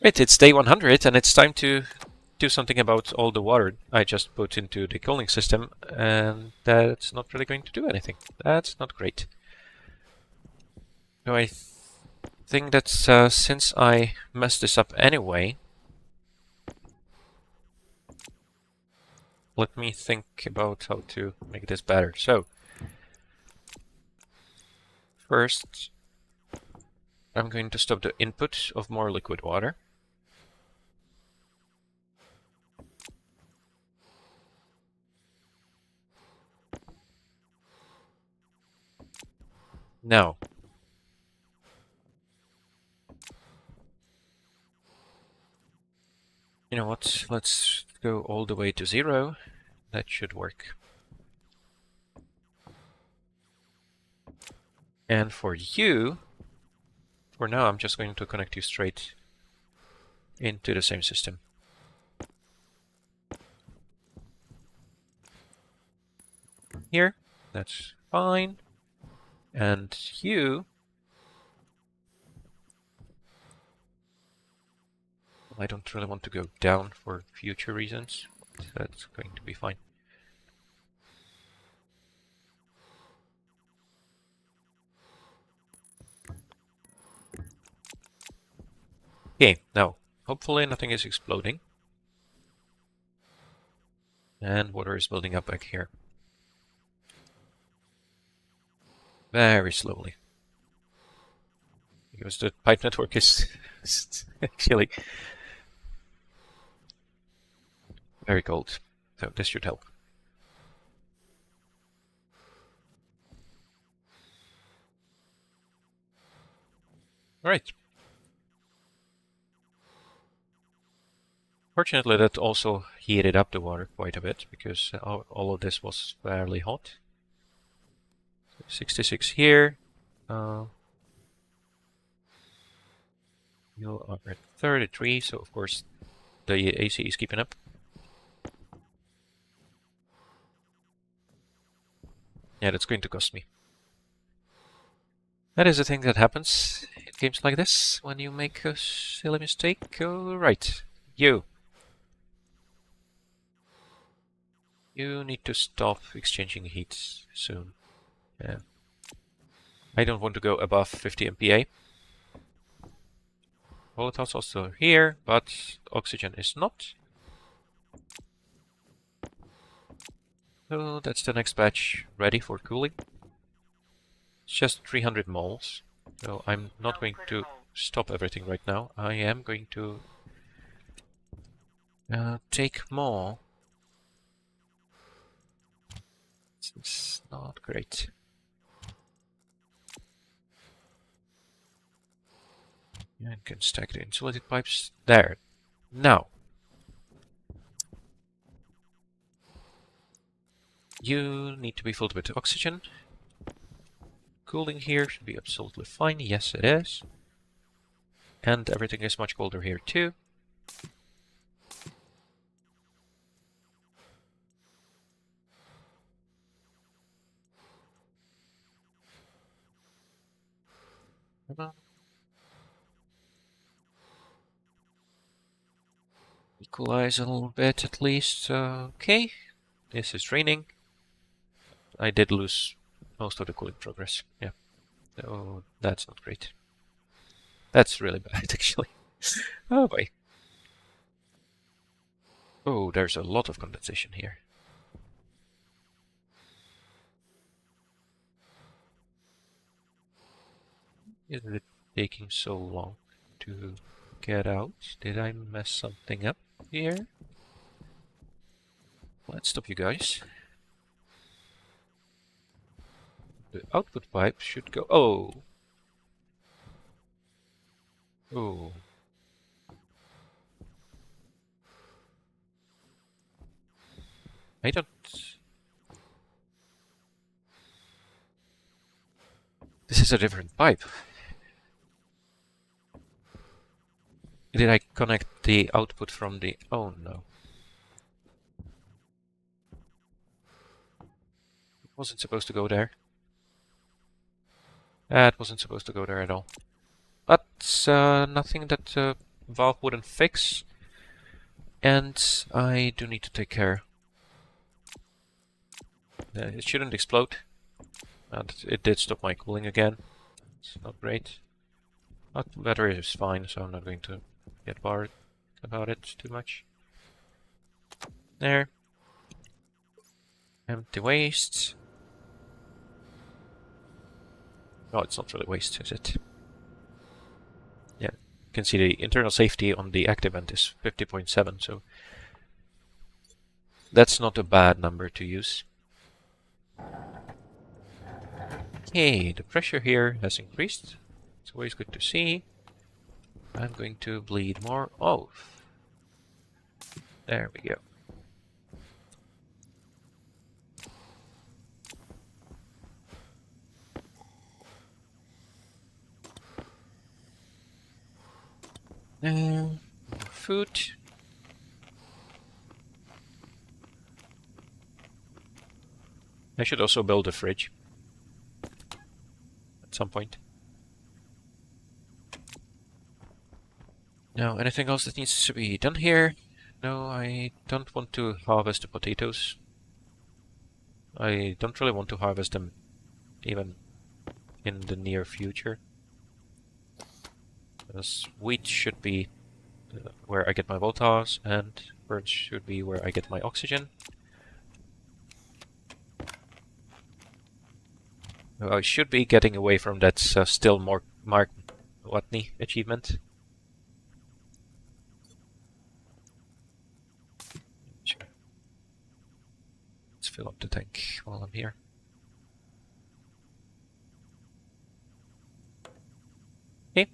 Right, it's day 100 and it's time to do something about all the water I just put into the cooling system, and that's not really going to do anything. That's not great. So I think that since I messed this up anyway, let me think about how to make this better. So, first, I'm going to stop the input of more liquid water. Now, you know what? Let's go all the way to 0. That should work. And for you, for now, I'm just going to connect you straight into the same system. Here, that's fine. And you, I don't really want to go down for future reasons. That's going to be fine. Okay, now, hopefully nothing is exploding. And water is building up back here. Very slowly. Because the pipe network is actually very cold. So this should help. Alright. Fortunately, that also heated up the water quite a bit, because all of this was fairly hot. 66 here. You are at 33, so of course the AC is keeping up. Yeah, that's going to cost me. That is a thing that happens in games like this, when you make a silly mistake. Right, you. You need to stop exchanging heat soon. Yeah. I don't want to go above 50 MPa. Volatiles also here, but oxygen is not. So that's the next batch ready for cooling. It's just 300 moles. So I'm not going to stop everything right now. I am going to take more. It's not great. Yeah, I can stack the insulated pipes there. Now, you need to be filled with oxygen. Cooling here should be absolutely fine. Yes, it is. And everything is much colder here too. Come on. Equalize a little bit at least. Okay, this is raining. I did lose most of the cooling progress. Yeah. Oh, that's not great. That's really bad, actually. Oh boy. Oh, there's a lot of condensation here. Is it taking so long to get out? Did I mess something up here? Let's stop you guys. The output pipe should go... Oh! Oh. I don't... This is a different pipe. Did I connect the output from the... Oh no. It wasn't supposed to go there. That wasn't supposed to go there at all. But nothing that valve wouldn't fix. And I do need to take care. It shouldn't explode. And it did stop my cooling again. It's not great. But the battery is fine, so I'm not going to get bothered about it too much. There. Empty waste. Oh, it's not really waste, is it? Yeah, you can see the internal safety on the active vent is 50.7, so that's not a bad number to use. Okay, the pressure here has increased. It's always good to see. I'm going to bleed more off. There we go. Food. I should also build a fridge at some point. Now, anything else that needs to be done here? No, I don't want to harvest the potatoes. I don't really want to harvest them even in the near future. Because wheat should be where I get my voltage, and birds should be where I get my oxygen. I should be getting away from that still more Mark Watney achievement. Sure. Let's fill up the tank while I'm here. Okay.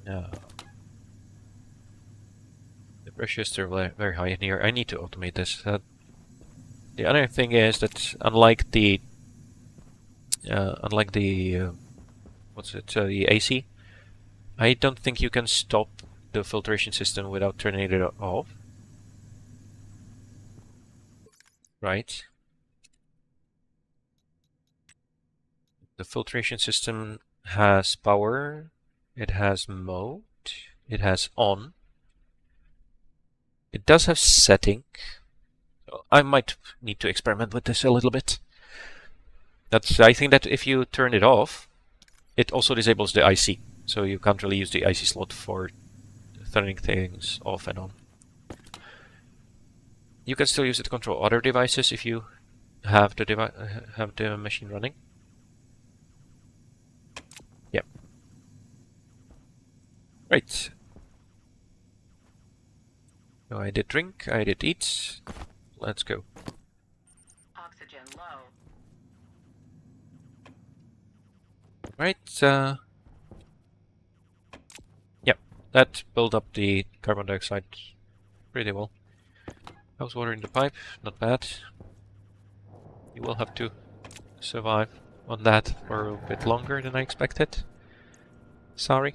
No. The pressure is still very high in here. I need to automate this. The other thing is that unlike the what's it? The AC, I don't think you can stop the filtration system without turning it off. Right? The filtration system has power, it has mode, it has on. It does have setting. I might need to experiment with this a little bit. I think that if you turn it off, it also disables the IC. So you can't really use the IC slot for turning things off and on. You can still use it to control other devices if you have the machine running. Yep. Right. So I did drink, I did eat. Let's go. Oxygen low. Right. Yep. That built up the carbon dioxide pretty well. I was watering the pipe, not bad. You will have to survive on that for a bit longer than I expected. Sorry.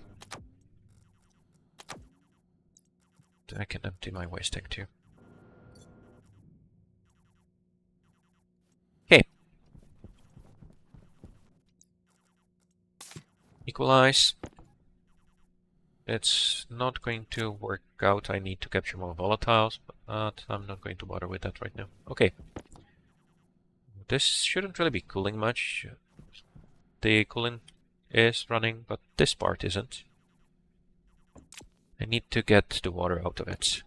I can empty my waste tank too. Okay. Equalize. It's not going to work out. I need to capture more volatiles, but I'm not going to bother with that right now. Okay. This shouldn't really be cooling much. The cooling is running, but this part isn't. I need to get the water out of it.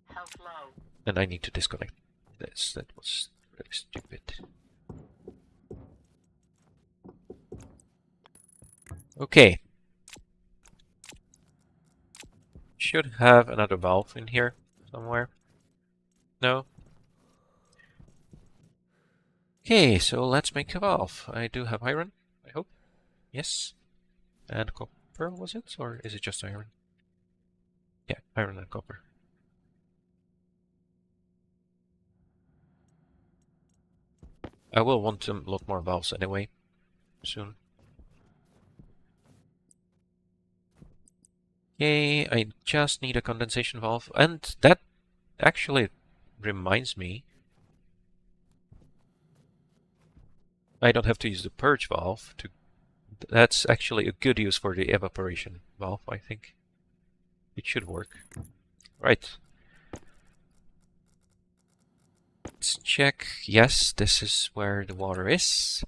Health low. And I need to disconnect this. That was really stupid. Okay. Should have another valve in here somewhere. No? Okay, so let's make a valve. I do have iron, I hope. Yes. And copper, was it? Or is it just iron? Yeah, iron and copper. I will want a lot more valves anyway, soon. Okay, I just need a condensation valve, and that actually reminds me, I don't have to use the purge valve to. That's actually a good use for the evaporation valve, I think. It should work. Right. Let's check. Yes, this is where the water is.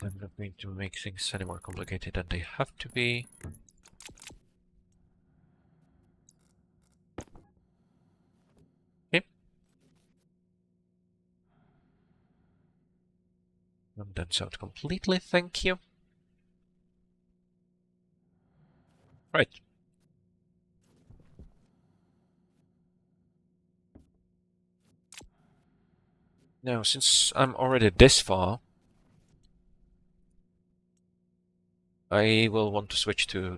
I'm not going to make things any more complicated than they have to be. Okay. And that's out completely, thank you. Right. Now, since I'm already this far, I will want to switch to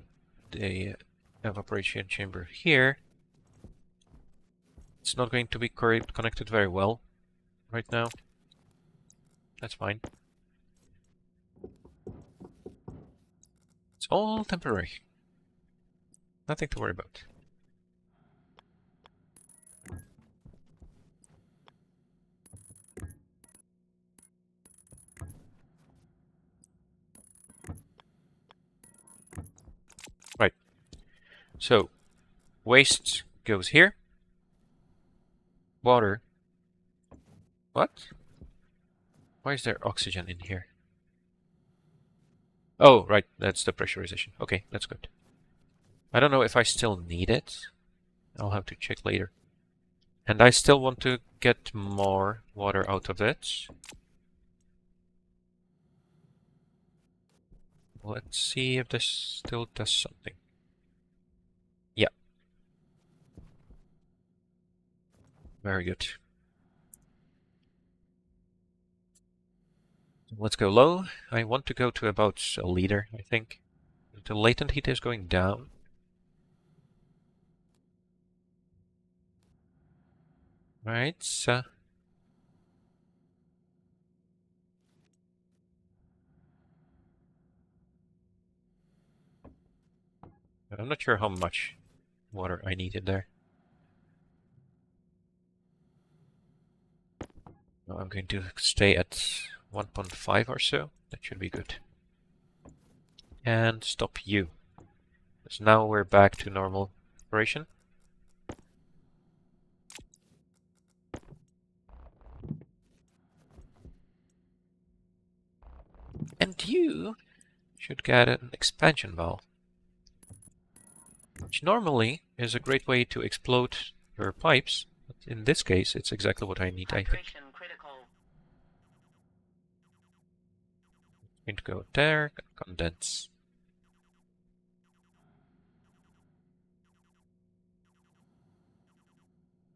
the evaporation chamber here. It's not going to be connected very well right now. That's fine. It's all temporary. Nothing to worry about. Right. So, waste goes here. Water. What? Why is there oxygen in here? Oh, right. That's the pressurization. Okay, that's good. I don't know if I still need it. I'll have to check later. And I still want to get more water out of it. Let's see if this still does something. Yeah. Very good. Let's go low. I want to go to about a liter, I think. The latent heat is going down. Right, so I'm not sure how much water I needed there. No, I'm going to stay at 1.5 or so. That should be good. And stop you. So now we're back to normal operation. And you should get an expansion valve, which normally is a great way to explode your pipes. But in this case, it's exactly what I need, I think. Hydration critical. Going to go there, condense.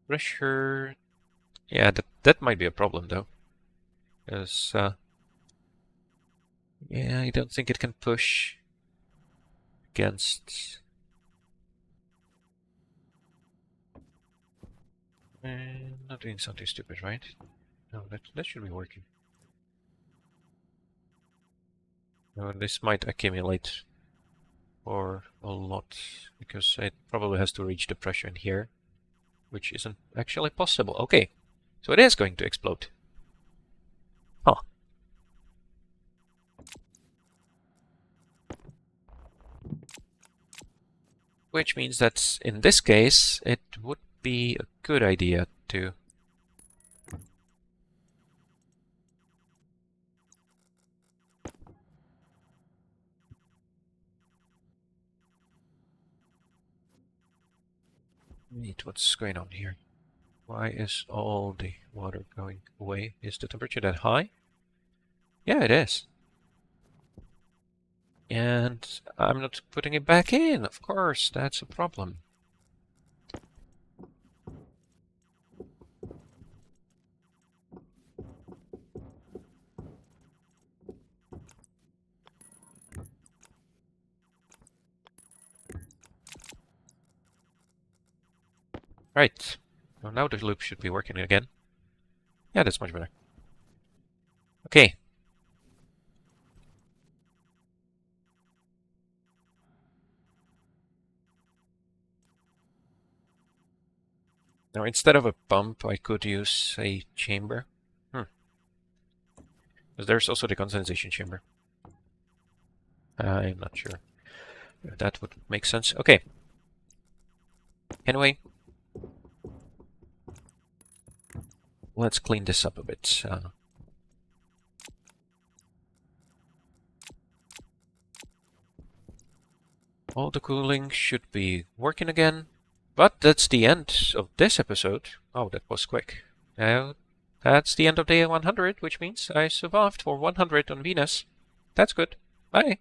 Pressure. Yeah, that might be a problem though. Because, yeah, I don't think it can push against. Not doing something stupid, right? No, that should be working. No, this might accumulate for a lot, because it probably has to reach the pressure in here, which isn't actually possible. Okay, so it is going to explode. Huh. Which means that in this case, it would be a good idea to wait, what's going on here? Why is all the water going away? Is the temperature that high? Yeah, it is. And I'm not putting it back in, of course, that's a problem. Right. Well, now the loop should be working again. Yeah, that's much better. Okay. Now, instead of a pump, I could use a chamber. Because there's also the condensation chamber. I'm not sure if that would make sense. Okay. Anyway, let's clean this up a bit. All the cooling should be working again. But that's the end of this episode. Oh, that was quick. Now, that's the end of day 100, which means I survived for 100 on Venus. That's good. Bye.